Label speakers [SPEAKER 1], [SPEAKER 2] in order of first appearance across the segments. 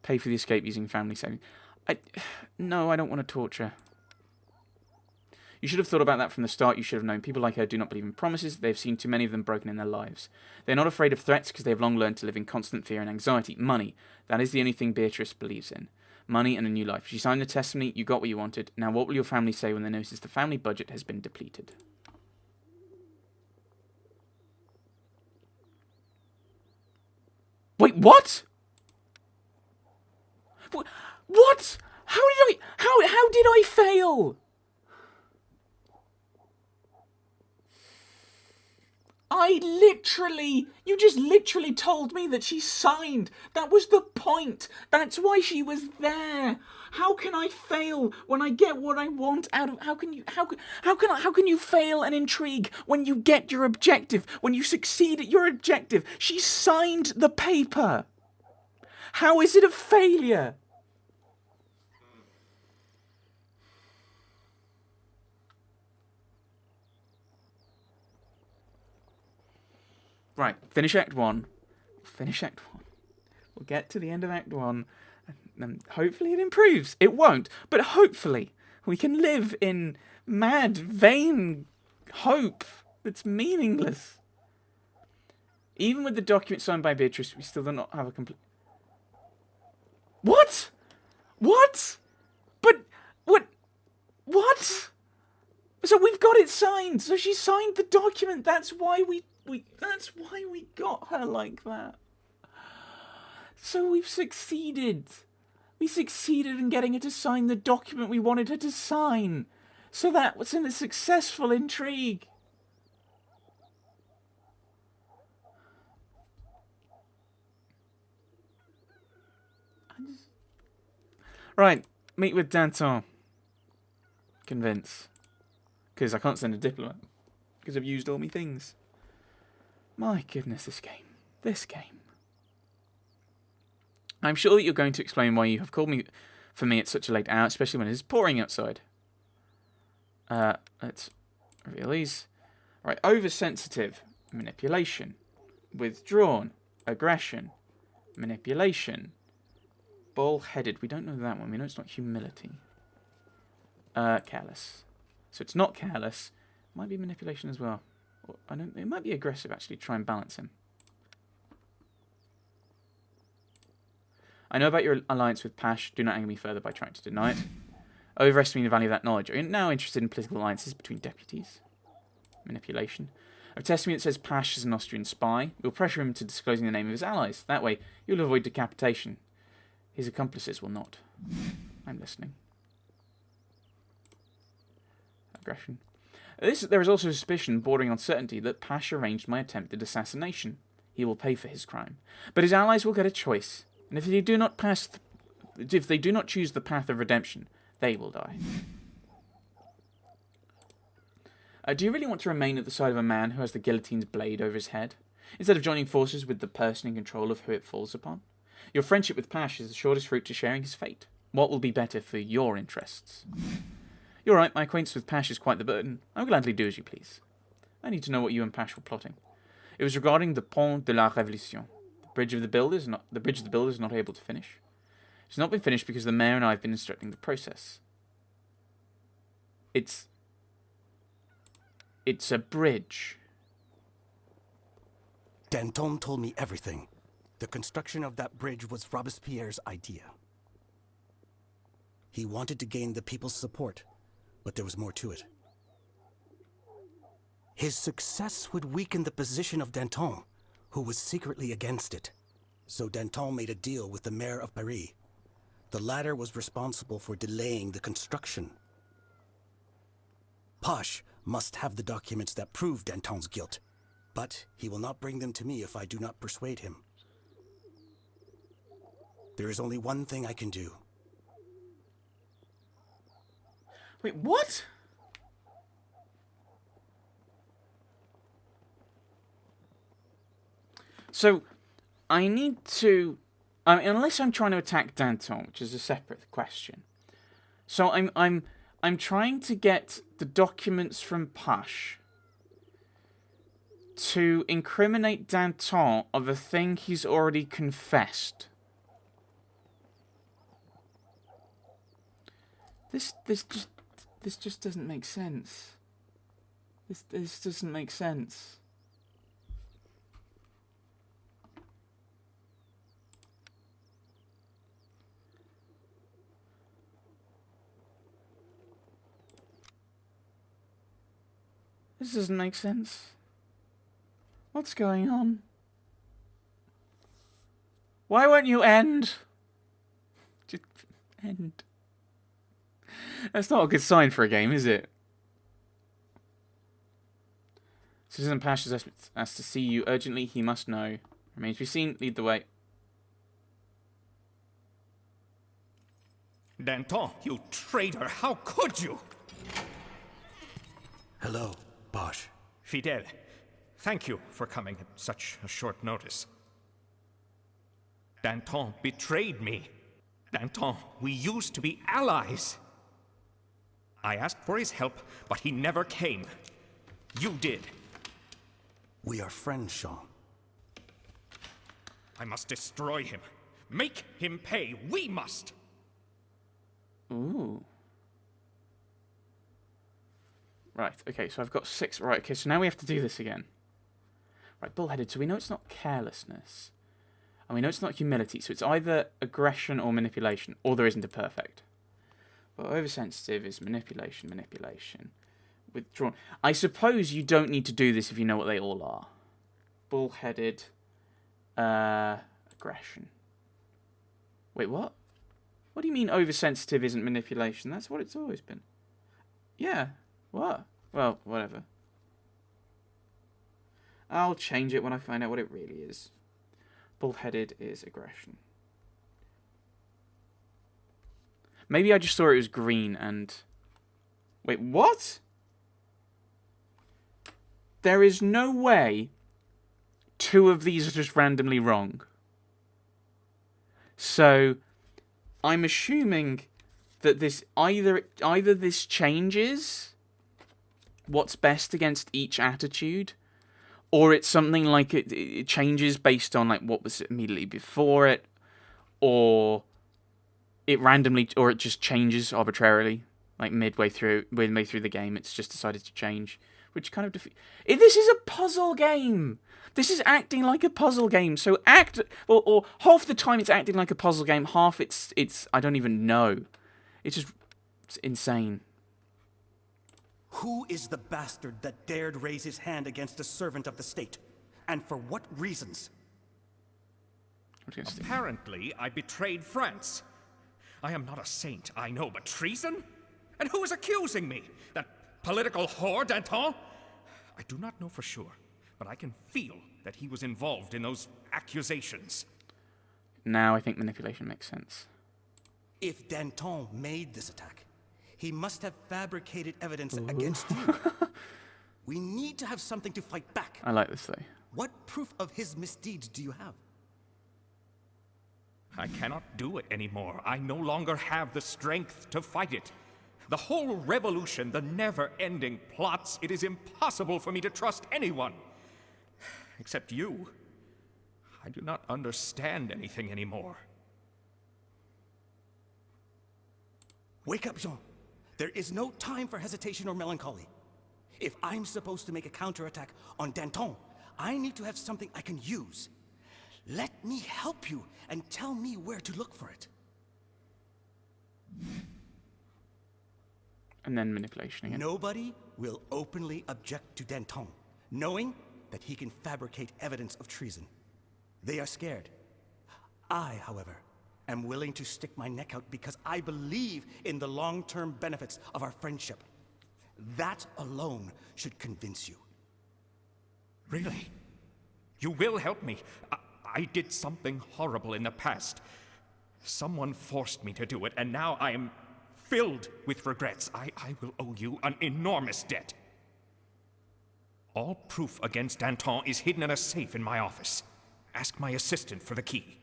[SPEAKER 1] Pay for the escape using family savings. No, I don't want to torture. You should have thought about that from the start. You should have known. People like her do not believe in promises. They have seen too many of them broken in their lives. They are not afraid of threats because they have long learned to live in constant fear and anxiety. Money. That is the only thing Beatrice believes in. Money and a new life. She signed the testimony. You got what you wanted. Now what will your family say when they notice the family budget has been depleted? Wait, what? What? How did I fail? You just literally told me that she signed. That was the point. That's why she was there. How can I fail when I get what I want out of? How can you fail an intrigue when you get your objective? When you succeed at your objective? She signed the paper. How is it a failure? Right, finish Act 1. Finish Act 1. We'll get to the end of Act 1, and hopefully it improves. It won't, but hopefully we can live in mad, vain hope that's meaningless. Even with the document signed by Beatrice, we still do not have a complete... What? What? But, what? So we've got it signed. So she signed the document. That's why we got her like that. So we've succeeded. We succeeded in getting her to sign the document we wanted her to sign. So that was in a successful intrigue. Right, meet with Danton. Convince. Because I can't send a diplomat. Because I've used all my things. My goodness, this game. This game. I'm sure that you're going to explain why you have called me for me at such a late hour, especially when it is pouring outside. Let's reveal these. Right, oversensitive. Manipulation. Withdrawn. Aggression. Manipulation. Ball-headed. We don't know that one. We know it's not humility. Careless. So it's not careless. Might be manipulation as well. It might be aggressive, actually, to try and balance him. I know about your alliance with Pash. Do not anger me further by trying to deny it. Overestimating the value of that knowledge. Are you now interested in political alliances between deputies? Manipulation. A testimony that says Pash is an Austrian spy. We'll pressure him to disclosing the name of his allies. That way, you'll avoid decapitation. His accomplices will not. I'm listening. Aggression. There is also suspicion, bordering on certainty, that Pash arranged my attempted assassination. He will pay for his crime. But his allies will get a choice. And if they do not choose the path of redemption, they will die. Do you really want to remain at the side of a man who has the guillotine's blade over his head, instead of joining forces with the person in control of who it falls upon? Your friendship with Pash is the shortest route to sharing his fate. What will be better for your interests? You're right, my acquaintance with Pash is quite the burden. I'll gladly do as you please. I need to know what you and Pash were plotting. It was regarding the Pont de la Révolution. The bridge of the builders not able to finish. It's not been finished because the mayor and I have been instructing the process. It's a bridge.
[SPEAKER 2] Danton told me everything. The construction of that bridge was Robespierre's idea. He wanted to gain the people's support, but there was more to it. His success would weaken the position of Danton, who was secretly against it. So Danton made a deal with the mayor of Paris. The latter was responsible for delaying the construction. Pash must have the documents that prove Danton's guilt, but he will not bring them to me if I do not persuade him. There is only one thing I can do.
[SPEAKER 1] Wait, what? So, I need to... unless I'm trying to attack Danton, which is a separate question. So I'm trying to get the documents from Pash to incriminate Danton of a thing he's already confessed. This just doesn't make sense. This doesn't make sense. This doesn't make sense. What's going on? Why won't you end? Just end. That's not a good sign for a game, is it? Citizen Pash has asked to see you urgently. He must know. Remains to be seen. Lead the way.
[SPEAKER 3] Danton, you traitor! How could you?
[SPEAKER 2] Hello, Bosch.
[SPEAKER 3] Fidel, thank you for coming at such a short notice. Danton betrayed me. Danton, we used to be allies. I asked for his help, but he never came. You did.
[SPEAKER 2] We are friends, Jean.
[SPEAKER 3] I must destroy him. Make him pay. We must.
[SPEAKER 1] Ooh. Right, okay, so I've got 6. Right, okay, so now we have to do this again. Right, bullheaded. So we know it's not carelessness. And we know it's not humility. So it's either aggression or manipulation. Or there isn't a perfect. But oversensitive is manipulation. Withdrawn. I suppose you don't need to do this if you know what they all are. Bullheaded. Aggression. Wait, what? What do you mean oversensitive isn't manipulation? That's what it's always been. Yeah. What? Well, whatever. I'll change it when I find out what it really is. Bullheaded is aggression. Maybe I just saw it was green and... Wait, what? There is no way 2 of these are just randomly wrong. So, I'm assuming that this either this changes what's best against each attitude, or it's something like it changes based on like what was immediately before it, or it just changes arbitrarily, like midway through the game. It's just decided to change, which kind of this is a puzzle game. This is acting like a puzzle game. So or half the time it's acting like a puzzle game. Half it's I don't even know. It's insane.
[SPEAKER 2] Who is the bastard that dared raise his hand against a servant of the state? And for what reasons?
[SPEAKER 3] Apparently, I betrayed France. I am not a saint, I know, but treason? And who is accusing me? That political whore, Danton? I do not know for sure, but I can feel that he was involved in those accusations.
[SPEAKER 1] Now I think manipulation makes sense.
[SPEAKER 2] If Danton made this attack, he must have fabricated evidence against you. We need to have something to fight back.
[SPEAKER 1] I like this though.
[SPEAKER 2] What proof of his misdeeds do you have?
[SPEAKER 3] I cannot do it anymore. I no longer have the strength to fight it. The whole revolution, the never-ending plots, it is impossible for me to trust anyone. Except you. I do not understand anything anymore.
[SPEAKER 2] Wake up, Jean. There is no time for hesitation or melancholy. If I'm supposed to make a counterattack on Danton, I need to have something I can use. Let me help you and tell me where to look for it.
[SPEAKER 1] And then manipulation again.
[SPEAKER 2] Nobody will openly object to Danton, knowing that he can fabricate evidence of treason. They are scared. I, however, am willing to stick my neck out because I believe in the long-term benefits of our friendship. That alone should convince you.
[SPEAKER 3] Really? You will help me? I did something horrible in the past. Someone forced me to do it, and now I am filled with regrets. I will owe you an enormous debt. All proof against Danton is hidden in a safe in my office. Ask my assistant for the key.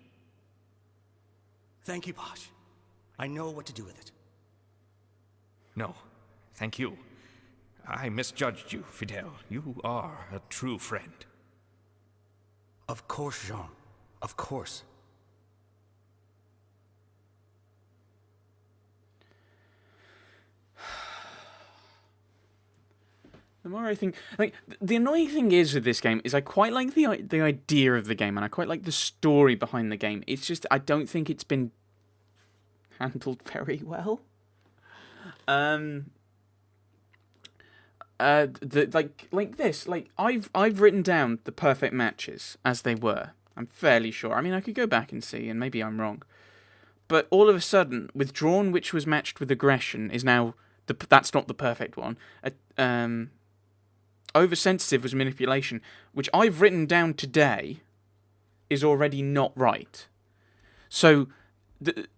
[SPEAKER 2] Thank you, Posh. I know what to do with it.
[SPEAKER 3] No, thank you. I misjudged you, Fidel. You are a true friend.
[SPEAKER 2] Of course, Jean. Of course.
[SPEAKER 1] The more I think, like, the annoying thing is with this game is I quite like the idea of the game, and I quite like the story behind the game. It's just I don't think it's been handled very well. Like this, like I've written down the perfect matches as they were. I'm fairly sure. I mean, I could go back and see, and maybe I'm wrong. But all of a sudden, withdrawn, which was matched with aggression, is now that's not the perfect one. Oversensitive was manipulation, which I've written down today, is already not right. So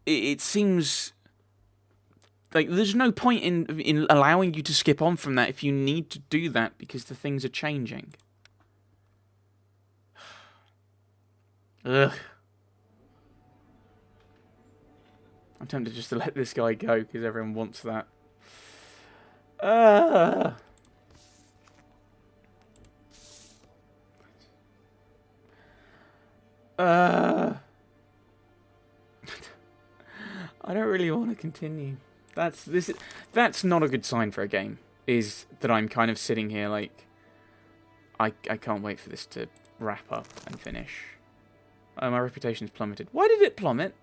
[SPEAKER 1] it seems like there's no point in allowing you to skip on from that if you need to do that because the things are changing. Ugh. I'm tempted just to let this guy go because everyone wants that. I don't really want to continue. That's not a good sign for a game. Is that I'm kind of sitting here like I can't wait for this to wrap up and finish. Oh, my reputation's plummeted. Why did it plummet?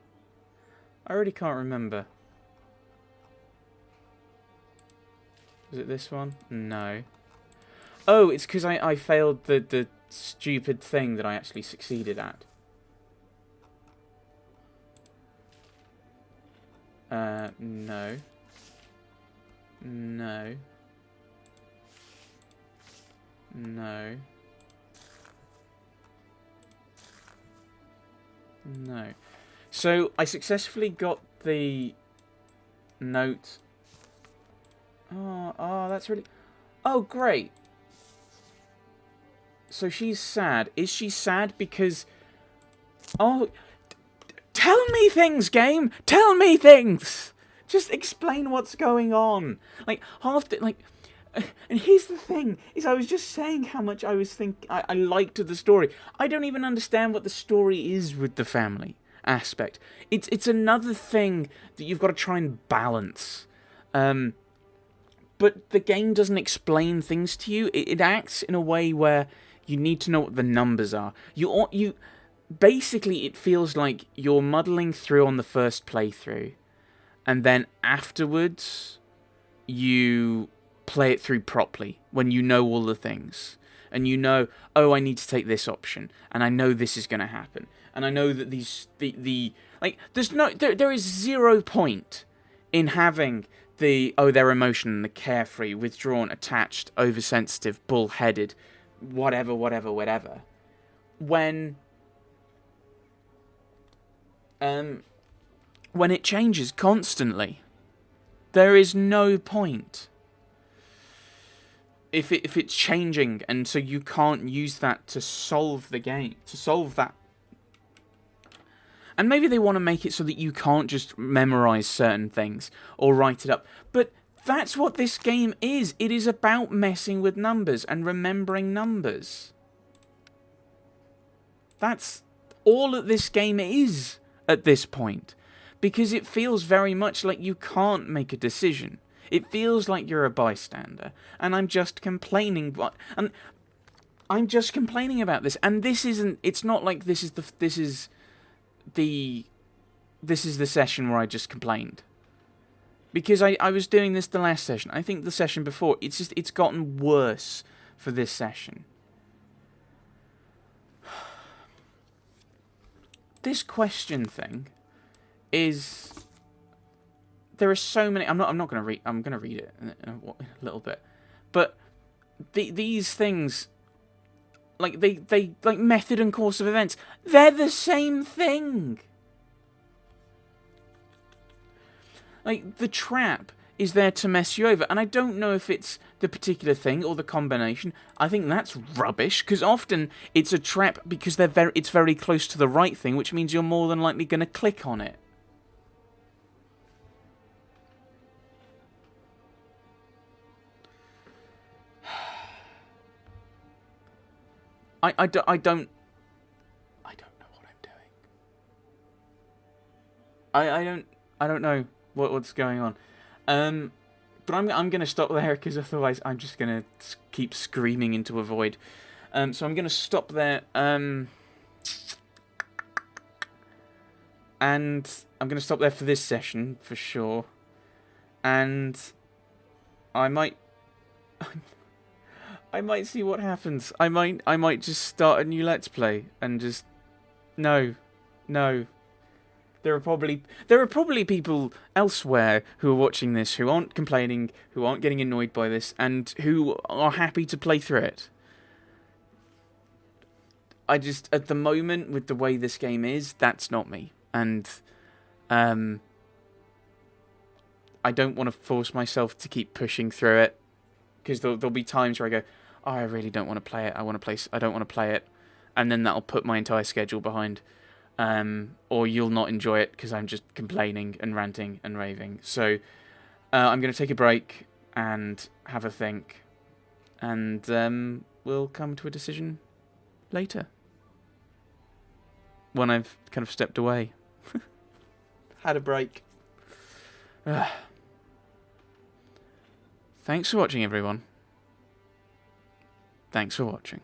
[SPEAKER 1] I already can't remember. Was it this one? No. Oh, it's because I failed the stupid thing that I actually succeeded at. No. No. No. No. So, I successfully got the note. Oh, that's really... Oh, great. So she's sad. Is she sad because... Oh, tell me things, game! Tell me things! Just explain what's going on. Like, half the... Like... And here's the thing, is I was just saying how much I liked the story. I don't even understand what the story is with the family aspect. It's another thing that you've got to try and balance. But the game doesn't explain things to you. It acts in a way where you need to know what the numbers are. You basically, it feels like you're muddling through on the first playthrough, and then afterwards you play it through properly when you know all the things. And you know, oh, I need to take this option, and I know this is going to happen, and I know that there is 0 point in having they're emotional and the carefree, withdrawn, attached, oversensitive, bullheaded, whatever, when it changes constantly. There is no point. If it's changing, and so you can't use that to solve the game, to solve that. And maybe they want to make it so that you can't just memorize certain things or write it up. But that's what this game is. It is about messing with numbers and remembering numbers. That's all that this game is at this point. Because it feels very much like you can't make a decision. It feels like you're a bystander, and I'm just complaining. I'm just complaining about this, and this isn't. It's not like this is the session where I just complained, because I was doing this the last session. I think the session before. It's gotten worse for this session. This question thing is. There are so many. I'm not going to read. I'm going to read it in a little bit, but these things, like they like method and course of events. They're the same thing. Like the trap is there to mess you over, and I don't know if it's the particular thing or the combination. I think that's rubbish because often it's a trap because it's very close to the right thing, which means you're more than likely going to click on it. I don't know what I'm doing. I don't know what's going on. But I'm going to stop there, because otherwise I'm just going to keep screaming into a void. So I'm going to stop there. And I'm going to stop there for this session, for sure. And I might see what happens. I might just start a new Let's Play and just no. There are probably people elsewhere who are watching this who aren't complaining, who aren't getting annoyed by this, and who are happy to play through it. I just, at the moment, with the way this game is, that's not me. And I don't want to force myself to keep pushing through it, because there'll be times where I go, oh, I really don't want to play it. I don't want to play it, and then that'll put my entire schedule behind. Or you'll not enjoy it because I'm just complaining and ranting and raving. So I'm going to take a break and have a think, and we'll come to a decision later when I've kind of stepped away. Had a break. Thanks for watching, everyone. Thanks for watching.